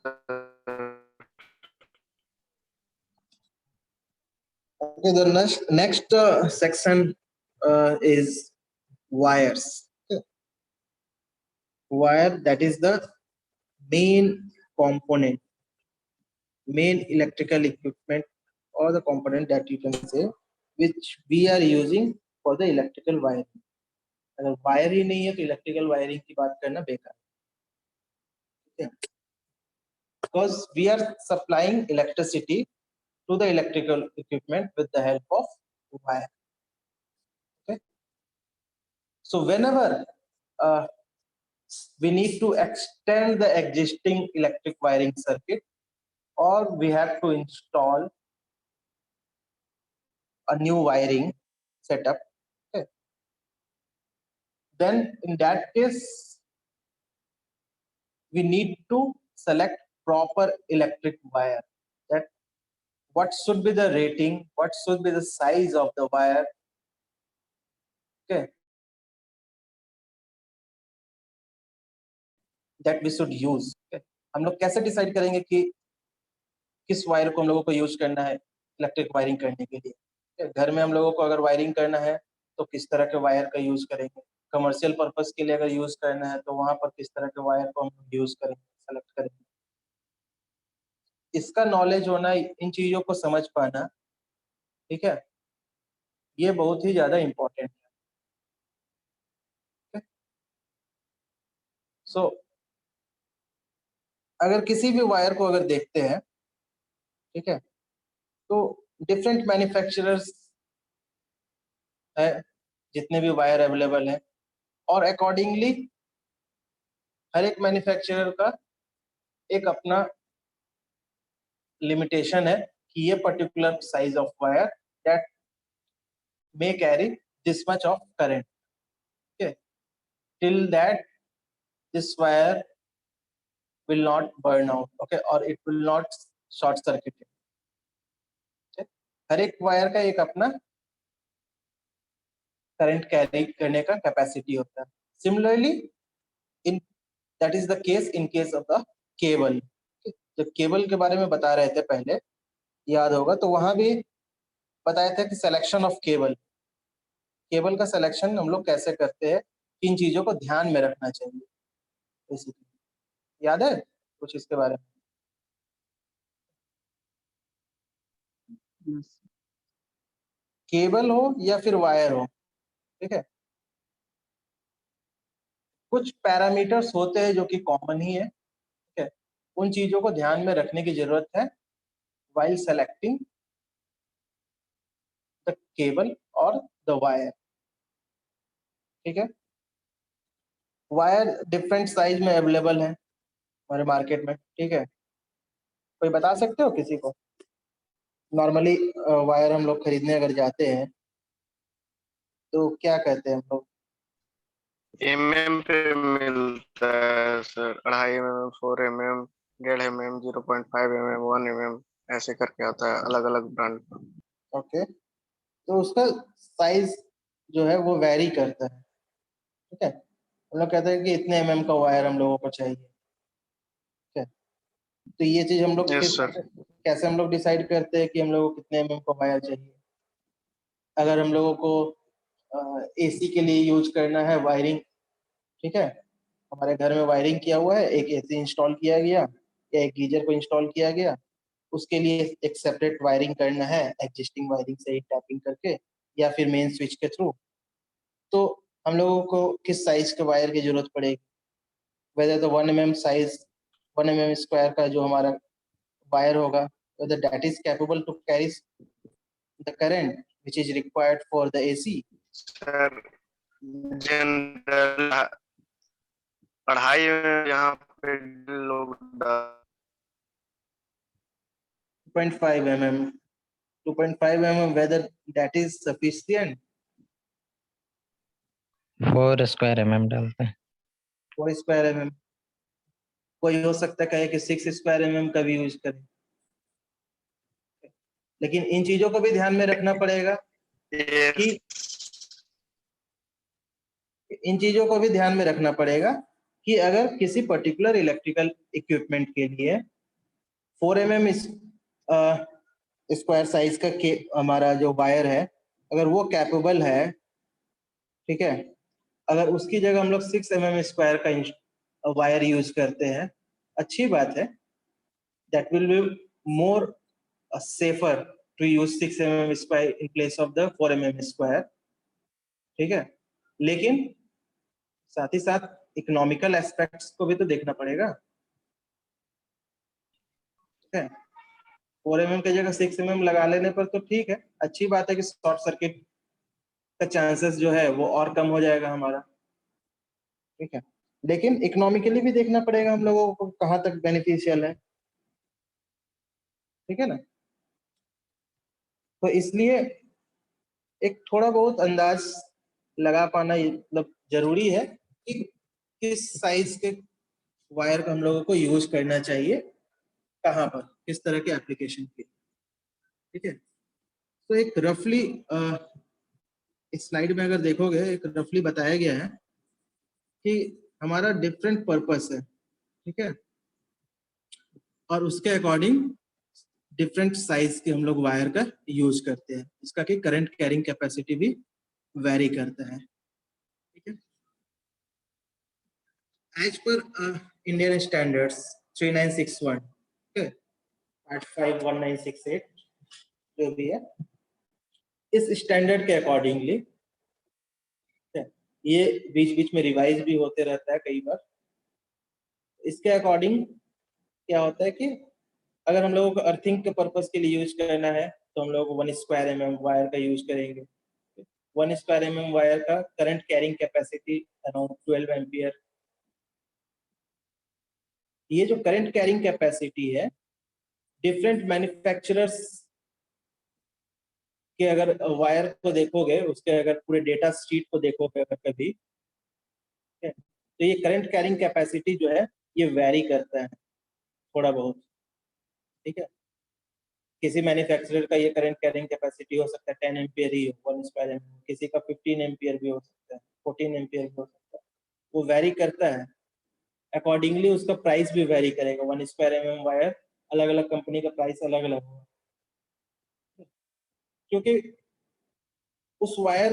Okay, the next section is wires. Okay. Wire, that is the main component, main electrical equipment or the component that you can say which we are using for the electrical wiring. अगर wire ही नहीं है तो electrical wiring की बात करना बेकार है, because we are supplying electricity to the electrical equipment with the help of wire. Okay, so whenever we need to extend the existing electric wiring circuit, or we have to install a new wiring setup, okay, then in that case we need to select proper electric wire, that what should be the rating, what should be the size of the wire, okay, that we should use. Okay, हम लोग कैसे decide करेंगे कि किस wire को हम लोगों को यूज करना है इलेक्ट्रिक वायरिंग करने के लिए? घर में हम लोगों को अगर वायरिंग करना है तो किस तरह के वायर का यूज करेंगे, कमर्शियल पर्पस के लिए अगर यूज करना है तो वहां पर किस तरह के वायर को हम यूज करेंगे, सेलेक्ट करेंगे। इसका नॉलेज होना, इन चीजों को समझ पाना, ठीक है, ये बहुत ही ज्यादा इम्पोर्टेंट है। सो अगर किसी भी वायर को अगर देखते हैं, ठीक है, तो डिफरेंट मैन्युफैक्चरर्स है, जितने भी वायर अवेलेबल है, और अकॉर्डिंगली हर एक मैन्युफैक्चरर का एक अपना लिमिटेशन है कि ये particular size of wire that may carry this much of current, okay, till that this wire will not burn out, okay, or it will not short circuit, okay? हर एक wire का एक अपना करंट कैरी करने का capacity होता है। Similarly in that is the case in case of the cable. जब cable के बारे में बता रहे थे पहले, याद होगा, तो वहां भी बताया था कि सिलेक्शन ऑफ केबल, केबल का सिलेक्शन हम लोग कैसे करते हैं, किन चीजों को ध्यान में रखना चाहिए, बेसिकली याद है कुछ इसके बारे में? केबल हो या फिर वायर हो, ठीक है, कुछ पैरामीटर्स होते हैं जो कि कॉमन ही है, ठीक है, उन चीजों को ध्यान में रखने की जरूरत है while selecting the cable or the wire, ठीक है। वायर डिफरेंट साइज में अवेलेबल है हमारे मार्केट में, ठीक है। कोई बता सकते हो किसी को? नॉर्मली वायर हम लोग खरीदने अगर जाते हैं तो क्या कहते हैं हम लोग? mm पे मिलता है sir, 2.5 mm, 4 mm, 1.5 mm, 0.5 mm, 1 mm, ऐसे करके आता है अलग अलग ब्रांड का। ओके, तो उसका साइज जो है वो वेरी करता है, ठीक है। हम लोग कहते हैं कि इतने mm का वायर हम लोगों को चाहिए, ठीक है। तो ये चीज हम लोग कैसे हम लोग डिसाइड करते हैं कि हम लोगों को कितने mm का वायर चाहिए? अगर हम लोगों को एसी के लिए यूज करना है वायरिंग, ठीक है, हमारे घर में वायरिंग किया हुआ है, एक एसी इंस्टॉल किया गया या एक गीजर को इंस्टॉल किया गया, उसके लिए एक सेपरेट वायरिंग करना है एग्जिस्टिंग वायरिंग से ही टैपिंग करके या फिर मेन स्विच के थ्रू, तो हम लोगों को किस साइज के वायर की जरूरत पड़ेगी? Whether the 1 mm size, 1 mm square का जो हमारा वायर होगा, whether that is capable to carry the current which is required for the AC. Sir general 2.5 यहाँ पे लोग 2.5 mm, 2.5 mm, whether that is sufficient? 4 square mm डालते हैं। 4 square mm, कोई हो सकता है कि 6 स्क्वायर mm का भी यूज करें, लेकिन इन चीजों को भी ध्यान में रखना पड़ेगा कि इन चीजों को भी ध्यान में रखना पड़ेगा कि अगर किसी पर्टिकुलर इलेक्ट्रिकल इक्विपमेंट के लिए 4 mm स्क्वायर साइज का हमारा जो वायर है, अगर वो कैपेबल है, ठीक है, अगर उसकी जगह हम लोग 6 mm स्क्वायर का वायर यूज करते हैं, अच्छी बात है, that will be more safer to use 6 mm square in place of the 4 mm square, ठीक है, लेकिन साथ ही साथ इकोनॉमिकल एस्पेक्ट्स को भी तो देखना पड़ेगा, ठीक है। 4 mm की जगह 6 mm लगा लेने पर तो ठीक है, अच्छी बात है कि शॉर्ट सर्किट का चांसेस जो है वो और कम हो जाएगा हमारा, ठीक है, लेकिन इकोनॉमिकली भी देखना पड़ेगा हम लोगों को कहाँ तक बेनिफिशियल है, ठीक है ना। तो इसलिए एक थोड़ा बहुत अंदाज लगा पाना मतलब जरूरी है कि किस साइज के वायर का हम लोगों को यूज करना चाहिए, कहाँ पर, किस तरह के एप्लीकेशन के, ठीक है। तो एक रफली इस स्लाइड में अगर देखोगे, एक रफली बताया गया है कि हमारा डिफरेंट पर्पस है, ठीक है, और उसके अकॉर्डिंग डिफरेंट साइज के हम लोग वायर का यूज करते हैं, इसका कि करंट कैरिंग कैपेसिटी भी वेरी करता है, ठीक है। एज पर इंडियन स्टैंडर्ड्स 3961, ठीक है, पार्ट 51968 जो भी है, इस स्टैंडर्ड के अकॉर्डिंगली, ये बीच बीच में रिवाइज भी होते रहता है कई बार, इसके अकॉर्डिंग क्या होता है कि अगर हम लोगों को अर्थिंग के पर्पस के लिए यूज करना है तो हम लोग 1 स्क्वायर mm वायर का यूज करेंगे। 1 स्क्वायर mm वायर का current carrying capacity around 12 ampere. ये जो करंट कैरिंग कैपेसिटी है, डिफरेंट मैन्युफैक्चरर्स के अगर वायर को देखोगे, उसके अगर पूरे डेटा शीट को देखोगे अगर कभी, तो ये करंट कैरिंग कैपेसिटी जो है ये वेरी करता है थोड़ा बहुत, ठीक है। किसी मैन्युफैक्चरर का ये करंट कैरिंग कैपेसिटी हो सकता है 10 एम्पियर ही हो 1 स्क्वायर mm, किसी का 15 एम्पियर भी हो सकता है, 14 एम्पियर भी हो सकता है, वो वेरी करता है। अकॉर्डिंगली उसका प्राइस भी वेरी करेगा, 1 स्क्वायर mm वायर अलग अलग कंपनी का प्राइस अलग अलग होगा, क्योंकि उस वायर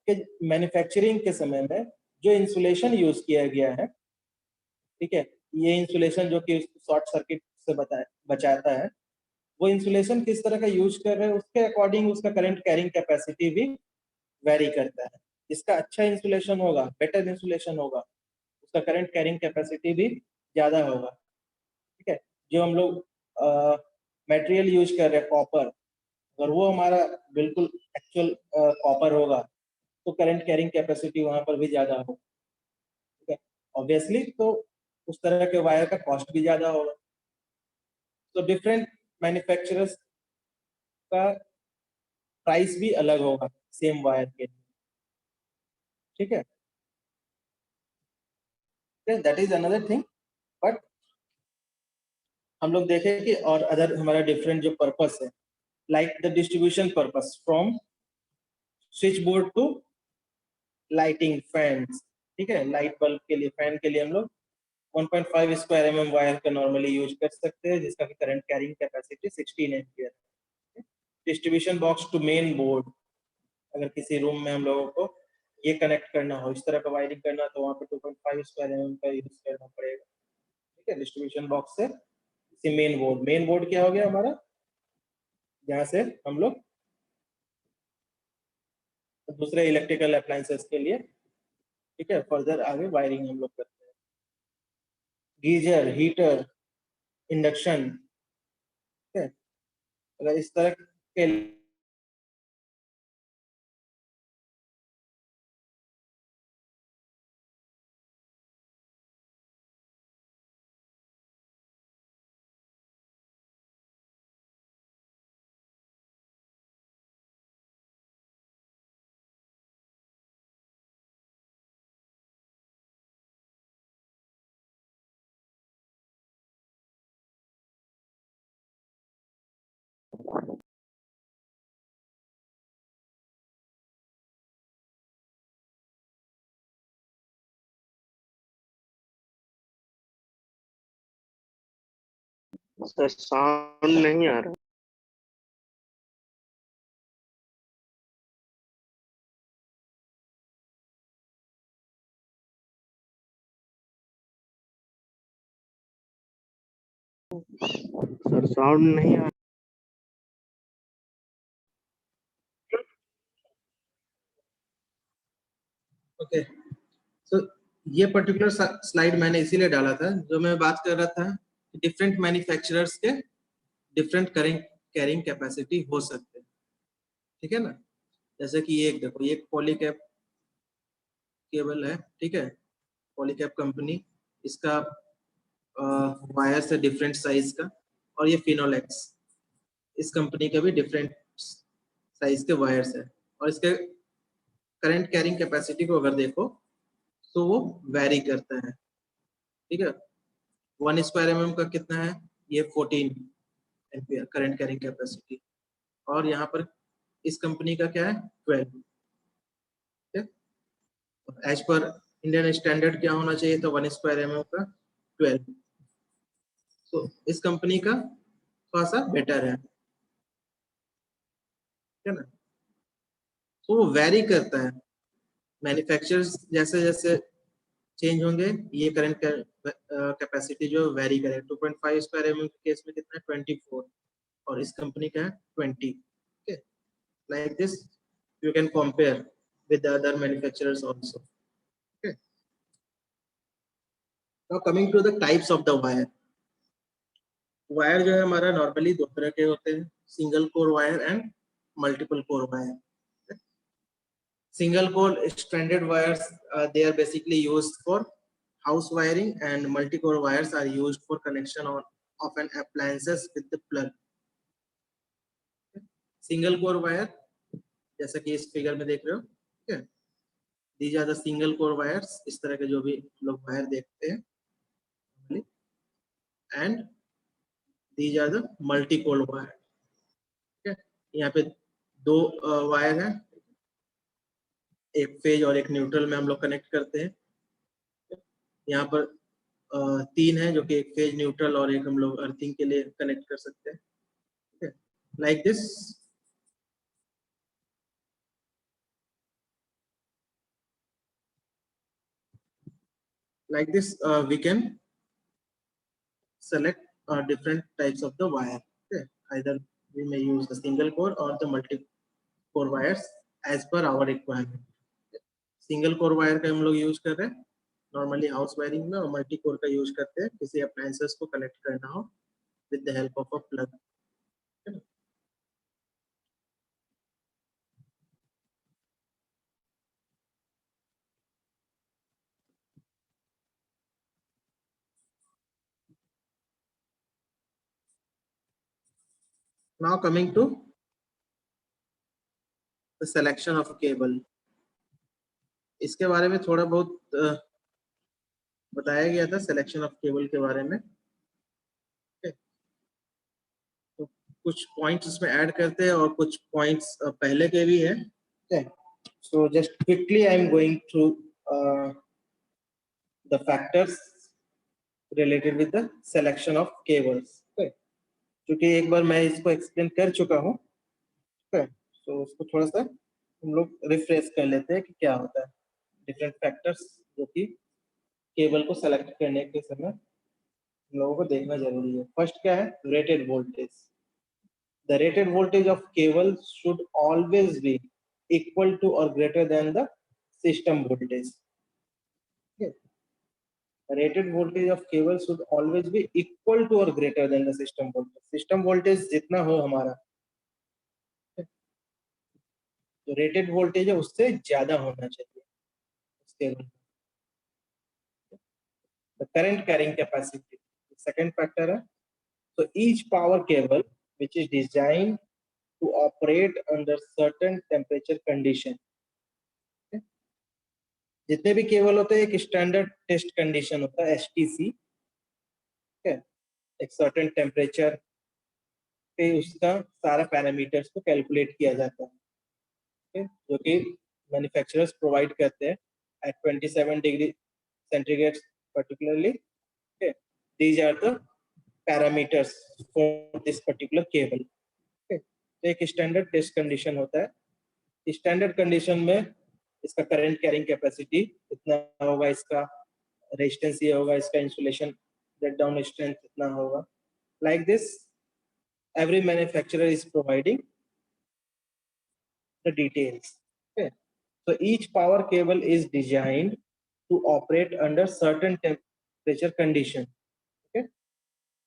के मैन्युफैक्चरिंग के समय में जो इंसुलेशन यूज किया गया है, ठीक है, ये इंसुलेशन जो कि शॉर्ट सर्किट से बचाता है, वो इंसुलेशन किस तरह का यूज कर रहे हैं उसके अकॉर्डिंग उसका करंट कैरिंग कैपेसिटी भी वेरी करता है। जिसका अच्छा इंसुलेशन होगा, बेटर इंसुलेशन होगा, उसका करंट कैरिंग कैपेसिटी भी ज्यादा होगा, ठीक है। जो हम लोग मटेरियल यूज कर रहे हैं कॉपर, अगर वो हमारा बिल्कुल एक्चुअल कॉपर होगा तो करंट कैरिंग कैपेसिटी वहां पर भी ज्यादा होगा, ठीक है। ऑब्वियसली तो उस तरह के वायर का कॉस्ट भी ज्यादा होगा। तो डिफरेंट मैन्युफैक्चरर्स का प्राइस भी अलग होगा सेम वायर के लिए, ठीक है। That is another thing, but हम लोग देखें कि और अदर हमारा डिफरेंट जो पर्पस है, like the distribution purpose from switch board to lighting fans, ठीक है, लाइट बल्ब के लिए, फैन के लिए हम लोग 1.5 स्क्वायर mm वायर का नॉर्मली यूज कर सकते हैं, जिसका current carrying capacity 16 ampere. Distribution box to main board, अगर किसी रूम में हम लोगों को ये कनेक्ट करना हो, इस तरह का वायरिंग करना, तो वहाँ पे 2.5 स्क्वायर mm का यूज करना पड़ेगा, ठीक है, डिस्ट्रीब्यूशन बॉक्स से मेन बोर्ड। मेन बोर्ड क्या हो गया हमारा, जहाँ से हम लोग दूसरे इलेक्ट्रिकल अप्लायंसेस के लिए, ठीक है, फर्दर आगे वायरिंग हम लोग करते हैं। गीजर, हीटर, इंडक्शन, ठीक है, अगर इस तरह के सर साउंड नहीं आ रहा। सर साउंड नहीं आ रहा। ओके, सो ये पर्टिकुलर स्लाइड मैंने इसीलिए डाला था, जो मैं बात कर रहा था डिफरेंट मैन्युफैक्चरर्स के डिफरेंट कैरिंग कैपेसिटी हो सकते हैं, ठीक है ना। जैसे कि ये एक देखो, ये पॉलीकैप केबल है, ठीक है, पॉलीकैप कंपनी, इसका वायर्स है डिफरेंट साइज का। और ये फिनोलेक्स, इस कंपनी का भी डिफरेंट साइज के वायर्स है। और इसके करंट कैरिंग कैपेसिटी को अगर देखो तो वो वेरी करता है, ठीक है। 1 स्क्वायर mm का कितना है, ये 14 एम्पियर करंट कैरिंग कैपेसिटी। और यहाँ पर इस कंपनी का क्या है, 12। एज पर इंडियन स्टैंडर्ड क्या होना चाहिए, तो 1 स्क्वायर mm का 12। तो इस कंपनी का थोड़ा सा बेटर है, ठीक है ना। तो वो वेरी करता है, मैन्युफैक्चरर्स जैसे जैसे चेंज होंगे, ये करंट कैपेसिटी जो वेरी करे। 2.5 स्क्वायर mm के केस में कितना है, 24। और इस कंपनी का है 20। Okay, like this you can compare with the other manufacturers also. Okay, now coming to the types of the wire. Wire जो है हमारा नॉर्मली दो तरह के होते हैं, single core wire and multiple core wire. Single core stranded wires, they are basically used for house wiring, and multi core wires are used for connection of an appliances with the plug. Single core wire जैसा कि इस figure में देख रहे हो, ठीक है, these are the single core wires, इस तरह के जो भी लोग वायर देखते हैं, and these are the multi core wire, ठीक है। यहाँ पे दो वायर हैं, एक फेज और एक न्यूट्रल में हम लोग कनेक्ट करते हैं। यहाँ पर 3 है, जो कि एक फेज, न्यूट्रल और एक हम लोग अर्थिंग के लिए कनेक्ट कर सकते हैं, ठीक है, like this. Like this, we can select different types of the wire. Okay, either we may use the single core or the multi core wires as per our requirement. Single core wire का हम लोग use कर रहे हैं normally house wiring में, और multi core का use करते हैं किसी अप्लायंसेस को कनेक्ट करना हो with the help of a plug. Now coming to the selection of a cable, इसके बारे में थोड़ा बहुत बताया गया था सिलेक्शन ऑफ केबल के बारे में। तो कुछ पॉइंट्स इसमें ऐड करते हैं और कुछ पॉइंट्स पहले के भी है। So just quickly I am going through the factors related with the selection of cables, क्योंकि एक बार मैं इसको एक्सप्लेन कर चुका हूँ, तो उसको थोड़ा सा हम लोग रिफ्रेश कर लेते हैं कि क्या होता है डिफरेंट फैक्टर्स जो कि केबल को सेलेक्ट करने के समय हम लोगों को देखना जरूरी है। फर्स्ट क्या है, rated voltage. The rated voltage of cable should always be equal to or greater than the system voltage. Okay. The rated voltage of cable should always be equal to or greater than the system voltage. System voltage जितना हो हमारा, जो rated voltage है उससे ज्यादा होना चाहिए उस cable. The current carrying capacity, second factor है। So each power cable which is designed to operate under certain temperature condition, जितने भी केबल होते हैं एक स्टैंडर्ड टेस्ट कंडीशन होता है एसटीसी, ठीक है, एक सर्टेन टेम्परेचर पे उसका सारा पैरामीटर्स को कैलकुलेट किया जाता है, ठीक है, जो कि मैन्युफैक्चरर्स प्रोवाइड करते हैं एट 27 डिग्री सेंटीग्रेड पर्टिकुलरली। ठीक है, these are the parameters for this particular cable. Okay, तो एक स्टैंडर्ड टेस्ट कंडीशन होता है। स्टैंडर्ड कंडीशन में इसका करंट कैरिंग कैपेसिटी इतना होगा, इसका रेजिस्टेंस ये होगा, इसका इंसुलेशन ब्रेकडाउन स्ट्रेंथ इतना होगा। Like this every manufacturer is providing the details. Okay, so each power cable is designed to operate under certain temperature condition. Okay,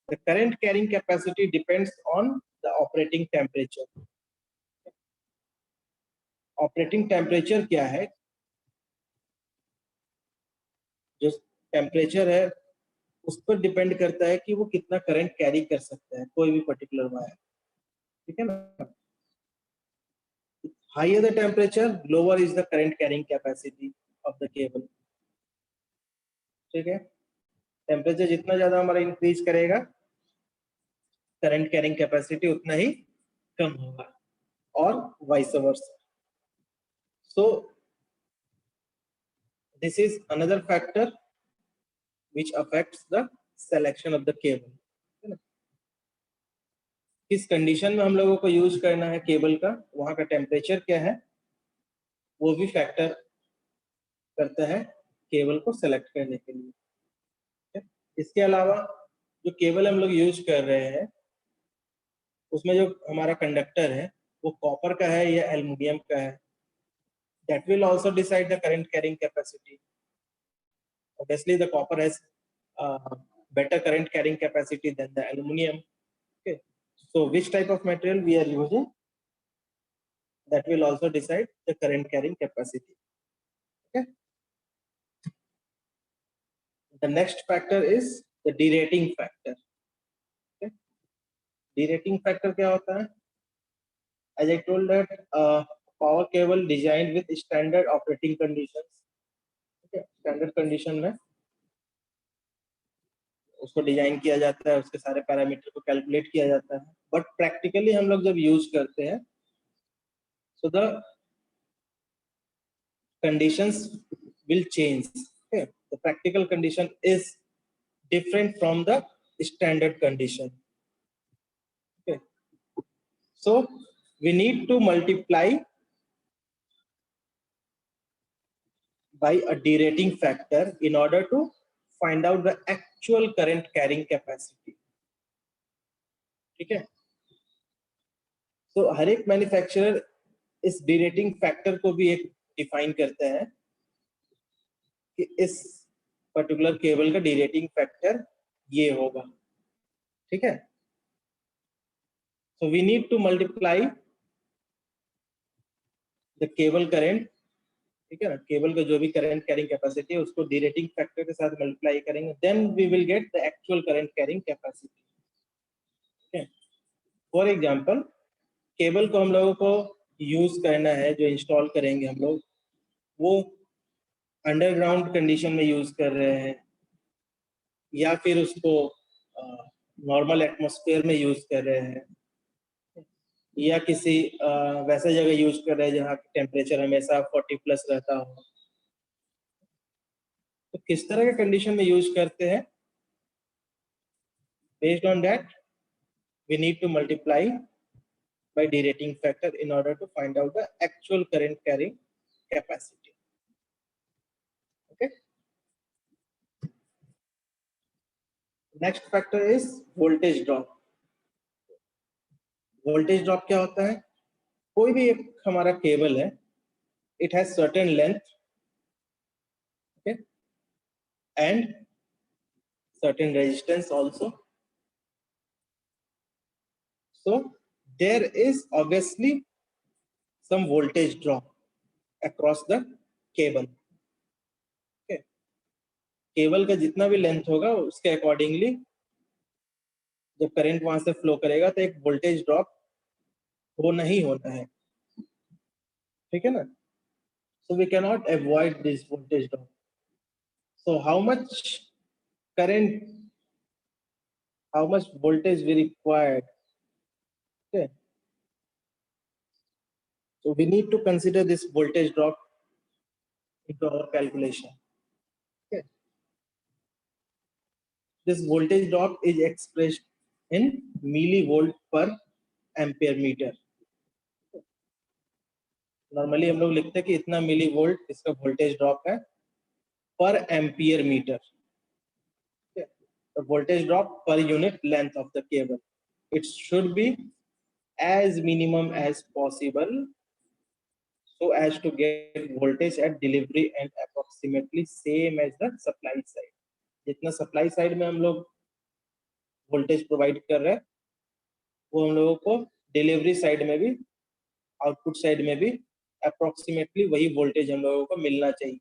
the current carrying capacity depends on the operating temperature. Operating temperature क्या है? जो temperature है उस पर depend करता है कि वो कितना करंट कैरी कर सकता है कोई भी पर्टिकुलर वायर। ठीक है ना? Higher the temperature, lower is the current carrying capacity of the cable. ठीक है, टेम्परेचर जितना ज्यादा हमारा इंक्रीज करेगा करंट कैरिंग कैपेसिटी उतना ही कम होगा, और vice versa. So this is another factor which affects the selection of the cable. किस कंडीशन में हम लोगों को यूज करना है केबल का, वहां का टेम्परेचर क्या है, वो भी फैक्टर करता है केबल को सेलेक्ट करने के लिए। इसके अलावा जो केबल हम लोग यूज कर रहे हैं उसमें जो हमारा कंडक्टर है वो कॉपर का है या एल्युमिनियम का है, that will also decide the current carrying capacity. Obviously the copper has better current carrying capacity than the aluminum. Okay, so which type of material we are using, that will also decide the current carrying capacity. Okay, the next factor is the derating factor. Okay, derating factor क्या होता है? As I told that power cable designed with standard operating conditions. Okay, standard condition में उसको design किया जाता है, उसके सारे पैरामीटर को कैलकुलेट किया जाता है, बट प्रैक्टिकली हम लोग जब यूज करते हैं so the conditions will change. The practical condition is different from the standard condition. So we need to multiply by a derating factor in order to find out the actual current carrying capacity. ठीक है, तो हर एक manufacturer इस derating factor को भी एक define करता है कि इस पर्टिकुलर केबल का derating factor ये होगा। ठीक है, so we need to multiply the cable current। ठीक है ना, केबल का जो भी करंट कैरिंग कैपेसिटी है उसको डीरेटिंग फैक्टर के साथ मल्टीप्लाई करेंगे, then we will get the actual current carrying capacity. ठीक है, फॉर एग्जांपल केबल को हम लोगों को यूज करना है, जो इंस्टॉल करेंगे हम लोग वो अंडरग्राउंड कंडीशन में यूज कर रहे हैं या फिर उसको नॉर्मल एटमॉस्फेयर में यूज कर रहे हैं या किसी वैसे जगह यूज कर रहे हैं जहाँ टेम्परेचर हमेशा 40+ रहता हो, तो किस तरह के कंडीशन में यूज करते हैं, based on that we need to multiply by derating factor in order to find out the actual current carrying capacity. Okay, next factor is voltage drop. voltage drop क्या होता है? कोई भी एक हमारा केबल है, it has certain length, okay, and certain resistance also. So there is obviously some voltage drop across the cable. Okay, cable का जितना भी लेंथ होगा उसके अकॉर्डिंगली जब करंट वहां से फ्लो करेगा तो एक वोल्टेज ड्रॉप होना ही होता है। ठीक है ना, so we cannot avoid this voltage drop. So how much current, how much voltage we required? Okay, so we need to consider this voltage drop into our calculation. Okay, this voltage drop is expressed in millivolt पर ampere metre. Normally हम लोग लिखते हैं कि इतना millivolt इसका voltage drop है पर ampere meter. The voltage drop per unit length of the cable. It should be as minimum as possible so as to get voltage at delivery and approximately same as the supply side. जितना supply side में हम लोग voltage provide कर रहे हैं वो हम लोगों को delivery side में भी output side में भी approximately वही voltage हम लोगों को मिलना चाहिए।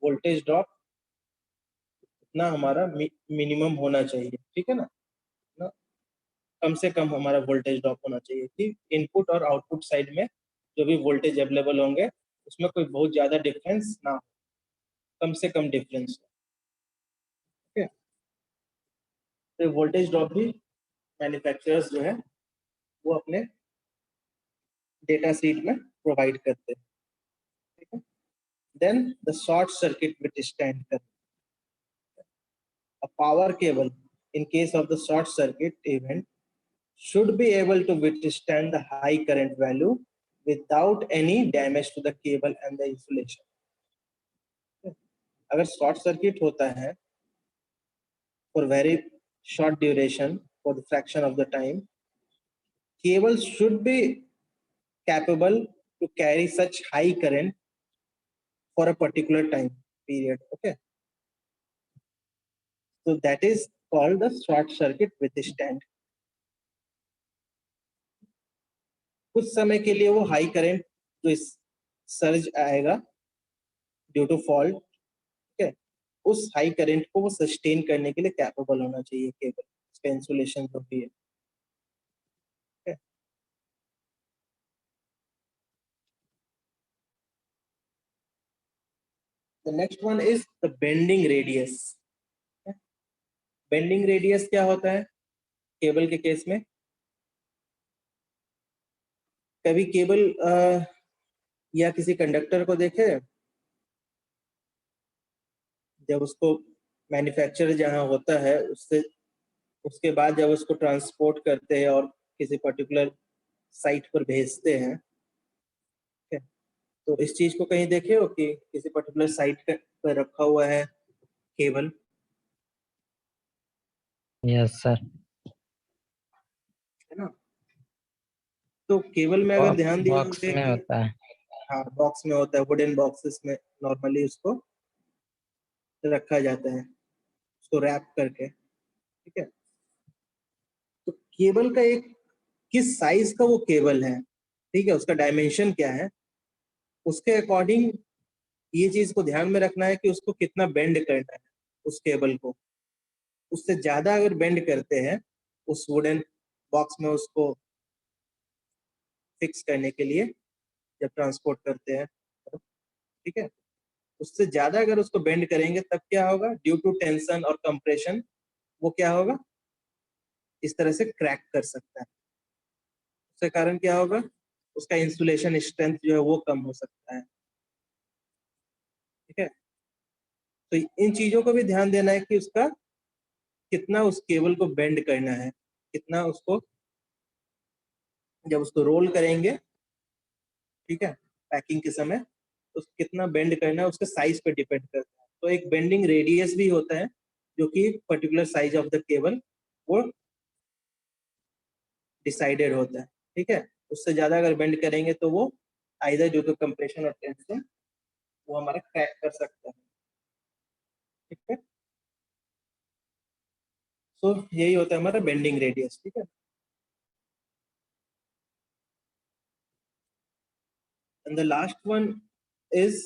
voltage drop ना हमारा मिनिमम होना चाहिए, ठीक है ना, कम से कम हमारा वोल्टेज ड्रॉप होना चाहिए कि इनपुट और आउटपुट साइड में जो भी वोल्टेज अवेलेबल होंगे उसमें कोई बहुत ज्यादा डिफरेंस ना हो, कम से कम डिफरेंस हो। ठीक है, तो वोल्टेज ड्रॉप भी मैन्युफैक्चरर्स जो है वो अपने डेटा शीट में प्रोवाइड करते हैं। ठीक है, then the short circuit withstand कर a power cable in case of the short circuit event should be able to withstand the high current value without any damage to the cable and the insulation. अगर short circuit होता है for very short duration for the fraction of the time, cable should be capable to carry such high current for a particular time period. Okay, so that is called the short circuit withstand. कुछ समय के लिए वो high current जो इस surge आएगा due to fault, ठीक है, उस हाई करंट को वो सस्टेन करने के लिए कैपेबल होना चाहिए केबल, इसका इंसुलेशन जो भी है। The next one is the bending radius. Bending radius क्या होता है केबल के केस में? कभी केबल या किसी कंडक्टर को देखे जब उसको मैन्युफैक्चर जहां होता है उससे उसके बाद जब उसको ट्रांसपोर्ट करते हैं और किसी पर्टिकुलर साइट पर भेजते हैं, तो इस चीज को कहीं देखे हो कि किसी पर्टिकुलर साइट पर रखा हुआ है केबल? Yes sir. है ना, तो केबल में अगर ध्यान दिया बॉक्स में होता है। हाँ, बॉक्स में होता है, वुडन बॉक्सेस में नॉर्मली उसको रखा जाता है, उसको रैप करके। ठीक है, तो केबल का एक किस साइज का वो केबल है, ठीक है, उसका डायमेंशन क्या है, उसके अकॉर्डिंग ये चीज को ध्यान में रखना है कि उसको कितना बेंड करना है उस केबल को। उससे ज्यादा अगर बेंड करते हैं उस वुडन बॉक्स में उसको फिक्स करने के लिए जब ट्रांसपोर्ट करते हैं, ठीक है, उससे ज्यादा अगर उसको बेंड करेंगे तब क्या होगा, ड्यू टू टेंशन और कंप्रेशन वो क्या होगा, इस तरह से क्रैक कर सकता है। उसके कारण क्या होगा, उसका इंसुलेशन स्ट्रेंथ जो है वो कम हो सकता है। ठीक है, तो इन चीजों को भी ध्यान देना है कि उसका कितना उस केबल को बेंड करना है, कितना उसको जब उसको रोल करेंगे, ठीक है, पैकिंग के समय तो कितना बेंड करना है उसके साइज पे डिपेंड करता है। तो एक बेंडिंग रेडियस भी होता है जो कि particular size of the cable वो डिसाइडेड होता है। ठीक है, उससे ज्यादा अगर बेंड करेंगे तो वो आइदर ड्यू टू कंप्रेशन और टेंशन वो हमारा क्रैक कर सकता है। ठीक है, सो यही होता है हमारा बेंडिंग रेडियस। ठीक है, and the last one is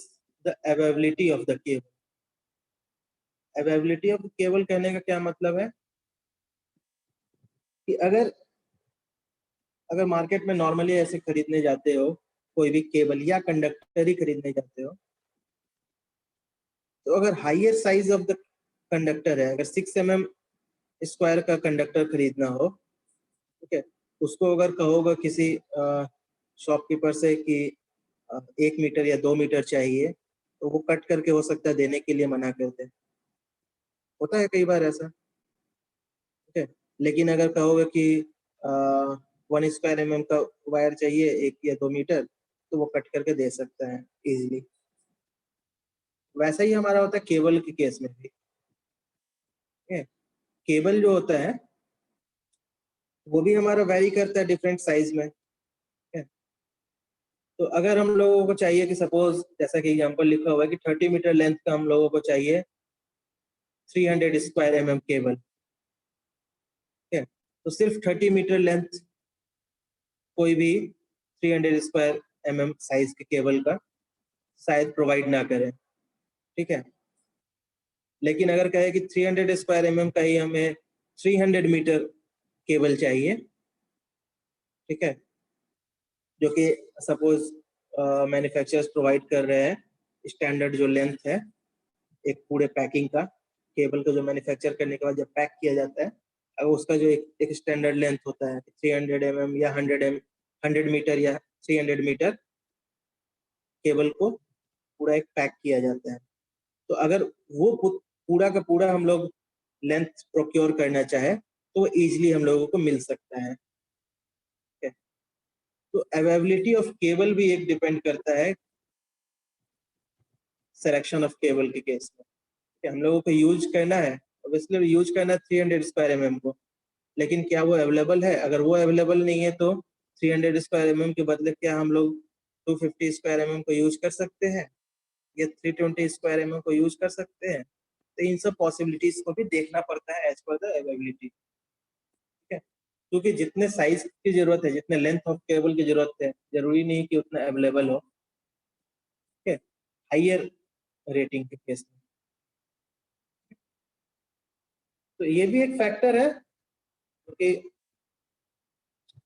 the availability of the cable. availability of cable कहने का क्या मतलब है कि अगर मार्केट में नॉर्मली ऐसे खरीदने जाते हो, कोई भी केबल या कंडक्टर ही खरीदने जाते हो, तो अगर higher size of the conductor है, अगर 6 mm स्क्वायर का कंडक्टर खरीदना हो, ठीक है, उसको अगर कहोगे किसी शॉपकीपर से कि 1 मीटर या 2 मीटर चाहिए, तो वो कट करके हो सकता है देने के लिए मना करते हैं, होता है कई बार ऐसा। ठीक है, लेकिन अगर कहोगे कि 1 स्क्वायर mm का वायर चाहिए 1 या 2 मीटर, तो वो कट करके दे सकता है इजीली। वैसा ही हमारा होता है केबल के केस में भी। केबल जो होता है वो भी हमारा वैरी करता है डिफरेंट साइज में। तो अगर हम लोगों को चाहिए कि सपोज जैसा कि एग्जांपल लिखा हुआ है कि 30 मीटर लेंथ का हम लोगों को चाहिए 300 स्क्वायर mm केबल, ठीक है, तो सिर्फ 30 मीटर लेंथ कोई भी 300 स्क्वायर mm साइज के केबल का शायद प्रोवाइड ना करें, ठीक है। लेकिन अगर कहे कि 300 स्क्वायर mm का ही हमें 300 मीटर केबल चाहिए, ठीक है, जो कि सपोज मैन्युफैक्चरर्स प्रोवाइड कर रहे हैं स्टैंडर्ड जो लेंथ है एक पूरे पैकिंग का, केबल को जो मैन्युफैक्चर करने के बाद जब पैक किया जाता है, अगर उसका जो एक स्टैंडर्ड लेंथ होता है 300 mm या 100 मीटर या 300 मीटर केबल को पूरा एक पैक किया जाता है। तो अगर वो पूरा का पूरा हम लोग लेंथ प्रोक्योर करना चाहे तो इजीली हम लोगों को मिल सकता है। तो अवेलेबिलिटी ऑफ केबल भी एक डिपेंड करता है सिलेक्शन ऑफ केबल के केस में कि हम लोगों को यूज करना है, ऑब्वियसली यूज करना 300 स्क्वायर mm को, लेकिन क्या वो अवेलेबल है? अगर वो अवेलेबल नहीं है तो 300 स्क्वायर mm के बदले क्या हम लोग 250 स्क्वायर mm को यूज कर सकते हैं या 320 स्क्वायर mm को यूज कर सकते हैं? तो इन सब पॉसिबिलिटीज को भी देखना पड़ता है एज पर द अवेलेबिलिटी, ठीक है। क्योंकि जितने साइज की जरूरत है, जितने लेंथ ऑफ केबल की जरूरत है, जरूरी नहीं कि उतना अवेलेबल हो, ठीक है, हायर रेटिंग के केस में। तो ये भी एक फैक्टर है क्योंकि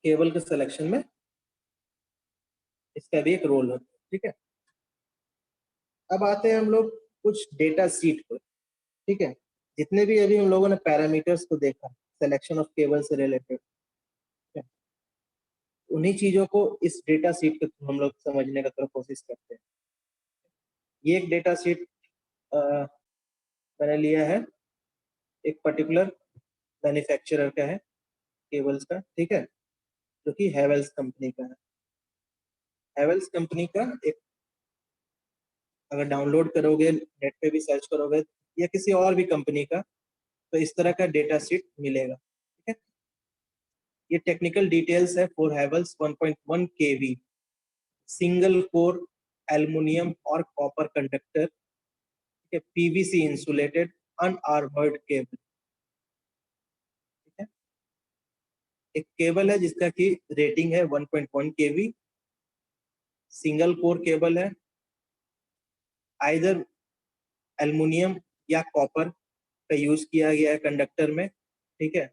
केबल के सिलेक्शन में इसका भी एक रोल होता है, ठीक है। अब आते हैं हम लोग कुछ डेटा सीट पर, ठीक है। जितने भी अभी हम लोगों ने पैरामीटर्स को देखा सिलेक्शन ऑफ केबल से रिलेटेड, उन्हीं चीजों को इस डेटा सीट के थ्रू हम लोग समझने का थोड़ा कोशिश करते हैं। ये एक डेटा सीट मैंने लिया है, एक पर्टिकुलर मैन्युफैक्चरर का है केबल्स का, ठीक है, जो कि हैवेल्स कंपनी का है। हैवेल्स कंपनी का एक, अगर डाउनलोड करोगे नेट पे भी सर्च करोगे या किसी और भी कंपनी का, तो इस तरह का डेटा शीट मिलेगा, ठीक है। ये टेक्निकल डिटेल्स है for Havells 1.1 kV single core aluminium और कॉपर कंडक्टर, ठीक है, पीवीसी इंसुलेटेड अनआर्मर्ड केबल, ठीक है। एक केबल है जिसका की रेटिंग है 1.1 kV, सिंगल कोर केबल है, आइदर एल्युमिनियम या कॉपर का यूज किया गया है कंडक्टर में, ठीक है।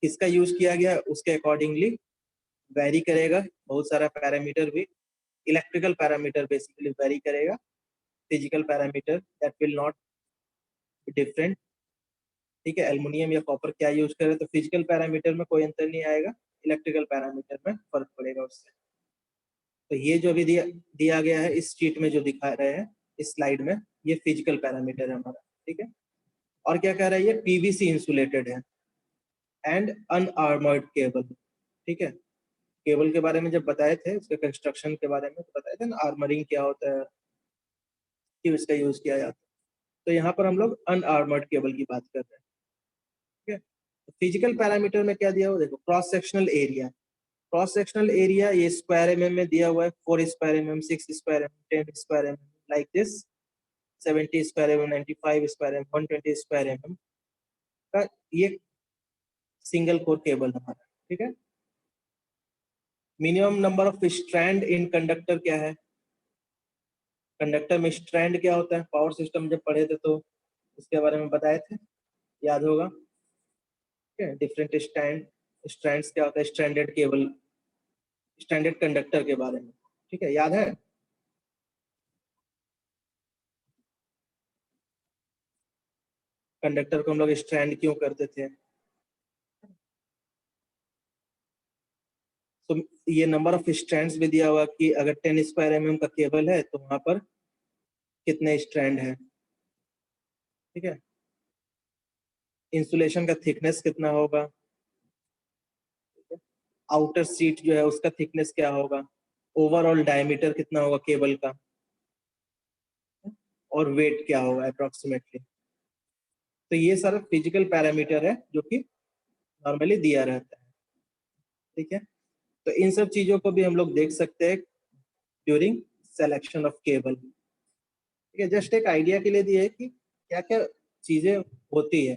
किसका यूज किया गया उसके अकॉर्डिंगली वेरी करेगा, बहुत सारा पैरामीटर भी, इलेक्ट्रिकल पैरामीटर बेसिकली वेरी करेगा, physical parameter that will not be different, ठीक है। एल्युमिनियम या कॉपर क्या यूज करे तो फिजिकल पैरामीटर में कोई अंतर नहीं आएगा, इलेक्ट्रिकल पैरामीटर में फर्क पड़ेगा उससे। तो ये जो भी दिया गया है इस शीट में जो दिखा रहे हैं इस स्लाइड में, ये फिजिकल पैरामीटर है हमारा, ठीक है। और क्या कह रहा है ये पीवीसी इंसुलेटेड है एंड अनआर्मर्ड केबल, ठीक है। केबल के बारे में जब बताए थे, उसके कंस्ट्रक्शन के बारे में तो बताए थे ना, आर्मरिंग क्या होता है, क्यों इसका यूज किया जाता है। तो यहाँ पर हम लोग अनआर्मर्ड केबल की बात कर रहे हैं, ठीक है। फिजिकल पैरामीटर में क्या दिया हुआ देखो, cross sectional area, cross sectional area ये स्क्वायर mm में दिया हुआ है, 4 square mm, 6 square mm, 10 square mm, like this, 70 square mm, 95 square mm, 120 square mm का ये सिंगल कोर केबल हमारा, ठीक है। Minimum number of strand in conductor क्या है, कंडक्टर में स्ट्रैंड क्या होता है, पावर सिस्टम जब पढ़े थे तो इसके बारे में बताए थे, याद होगा, ठीक है। डिफरेंट स्ट्रैंड्स क्या होता है, स्ट्रैंडेड केबल, स्टैंडर्ड कंडक्टर के बारे में, ठीक है, याद है। कंडक्टर को हम लोग स्ट्रैंड क्यों करते थे, तो ये नंबर ऑफ स्ट्रैंड्स भी दिया हुआ कि अगर 10 स्क्वायर mm का केबल है तो वहां पर कितने स्ट्रैंड है, ठीक है। इंसुलेशन का थिकनेस कितना होगा, आउटर सीट जो है उसका थिकनेस क्या होगा, ओवरऑल डायमीटर कितना होगा केबल का, और वेट क्या होगा अप्रोक्सीमेटली। तो ये सारा फिजिकल पैरामीटर है जो कि नॉर्मली दिया रहता है, ठीक है। तो इन सब चीजों को भी हम लोग देख सकते हैं ड्यूरिंग सिलेक्शन ऑफ केबल, ठीक है। जस्ट एक आइडिया के लिए दिए है कि क्या क्या चीजें होती है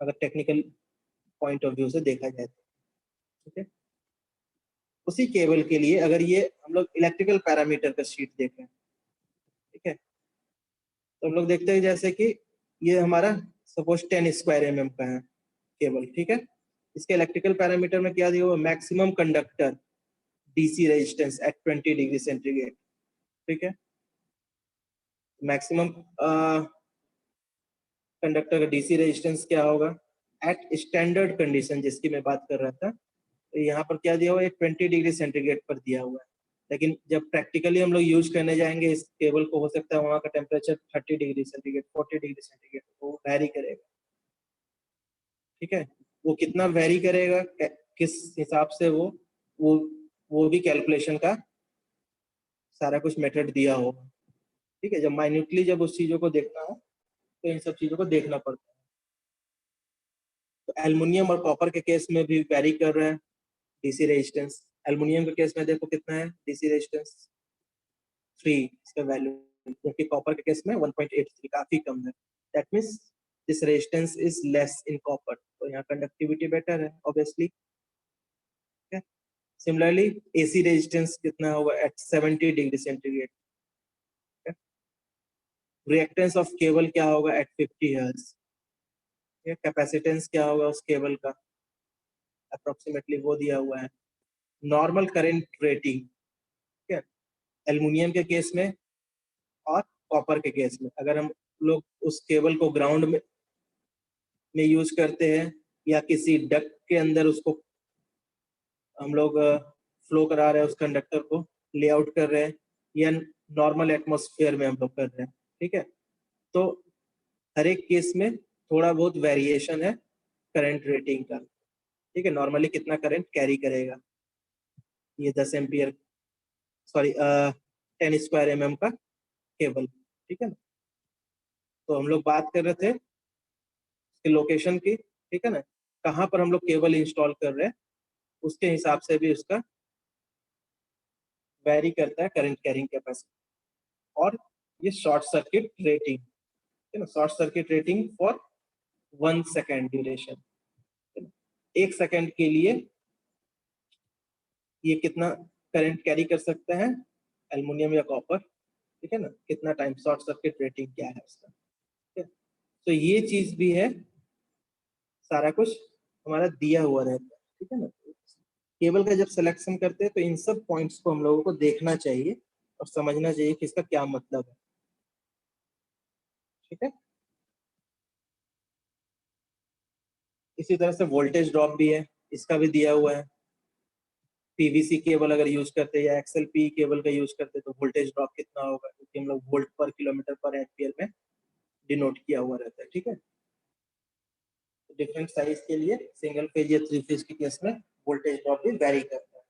अगर टेक्निकल पॉइंट ऑफ व्यू से देखा जाए तो, ठीक है। उसी केबल के लिए अगर ये हम लोग इलेक्ट्रिकल पैरामीटर का शीट देखें, ठीक है, तो हम लोग देखते हैं जैसे कि ये हमारा सपोज 10 स्क्वायर mm का है केबल, ठीक है। इसके इलेक्ट्रिकल पैरामीटर में क्या दिया हुआ, maximum conductor DC resistance at 20 degree centigrade, ठीक है। मैक्सिमम कंडक्टर का डीसी रेजिस्टेंस क्या होगा एट स्टैंडर्ड कंडीशन, जिसकी मैं बात कर रहा था। तो यहाँ पर क्या दिया हुआ है, 20 डिग्री सेंटीग्रेड पर दिया हुआ है, लेकिन जब प्रैक्टिकली हम लोग यूज करने जाएंगे इस केबल को, हो सकता है वहाँ का temperature 30 degree centigrade 40 degree centigrade, वो वैरी करेगा, ठीक है। वो कितना वैरी करेगा, किस हिसाब से वो भी कैलकुलेशन का सारा कुछ मेथड दिया होगा, ठीक है। जब माइन्यूटली जब उस चीजों को देखना हो तो इन सब चीजों को देखना पड़ता है। तो एल्युमिनियम और कॉपर के केस में भी वैरी कर रहा है डीसी रेजिस्टेंस। एल्युमिनियम के केस में देखो कितना है डीसी रेजिस्टेंस 3 इसका वैल्यू, जबकि कॉपर के केस में 1.83 काफी कम है। That means this resistance is less in copper, तो यहाँ कंडक्टिविटी बेटर है ऑब्वियसली, ठीक है। सिमिलरली एसी रेजिस्टेंस कितना होगा at 70 degree centigrade, reactance of cable क्या होगा एट 50 हर्ट्ज, कैपेसिटेंस क्या होगा उस केबल का अप्रोक्सीमेटली वो दिया हुआ है। नॉर्मल करंट रेटिंग, ठीक है, एल्युमिनियम के केस में और कॉपर के केस में, अगर हम लोग उस केबल को ग्राउंड में यूज करते हैं या किसी डक्ट के अंदर उसको हम लोग फ्लो करा रहे हैं, उस कंडक्टर को लेआउट कर रहे हैं, या नॉर्मल एटमॉस्फेयर में हम लोग कर रहे हैं, ठीक है, तो हर एक केस में थोड़ा बहुत वेरिएशन है करंट रेटिंग का, ठीक है। नॉर्मली कितना करंट कैरी करेगा, ये 10 एम्पियर सॉरी 10 स्क्वायर mm का केबल, ठीक है ना। तो हम लोग बात कर रहे थे लोकेशन की, ठीक है ना, कहाँ पर हम लोग केबल इंस्टॉल कर रहे हैं उसके हिसाब से भी उसका वेरी करता है करंट कैरिंग कैपेसिटी। और ये शॉर्ट सर्किट रेटिंग, ठीक है ना, short circuit rating for 1 second duration, 1 second के लिए ये कितना करंट कैरी कर सकता है एल्युमिनियम या कॉपर, ठीक है ना, कितना टाइम, शॉर्ट सर्किट रेटिंग क्या है उसका, ठीक है। तो ये चीज भी है, सारा कुछ हमारा दिया हुआ रहता है, ठीक है ना। केबल का जब सिलेक्शन करते हैं तो इन सब पॉइंट्स को हम लोगों को देखना चाहिए और समझना चाहिए कि इसका क्या मतलब है, ठीक है। इसी तरह से वोल्टेज ड्रॉप भी है, इसका भी दिया हुआ है। पीवीसी केबल अगर यूज करते हैं या एक्सएलपी केबल का यूज करते हैं तो वोल्टेज ड्रॉप कितना होगा, क्योंकि हम लोग वोल्ट पर किलोमीटर पर एम्पियर में डिनोट किया हुआ रहता है, ठीक है। डिफरेंट साइज के लिए सिंगल फेज या 3 फेज के केस में वोल्टेज ड्रॉप भी वेरी करता है।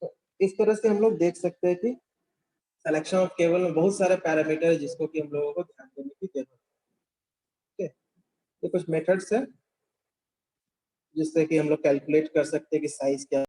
तो इस तरह से हम लोग देख सकते हैं कि सिलेक्शन ऑफ केबल में बहुत सारे पैरामीटर है जिसको कि हम लोगों को ध्यान देने की जरूरत है, ठीक है। ये कुछ मेथड्स है जिससे कि हम लोग कैलकुलेट कर सकते हैं कि साइज क्या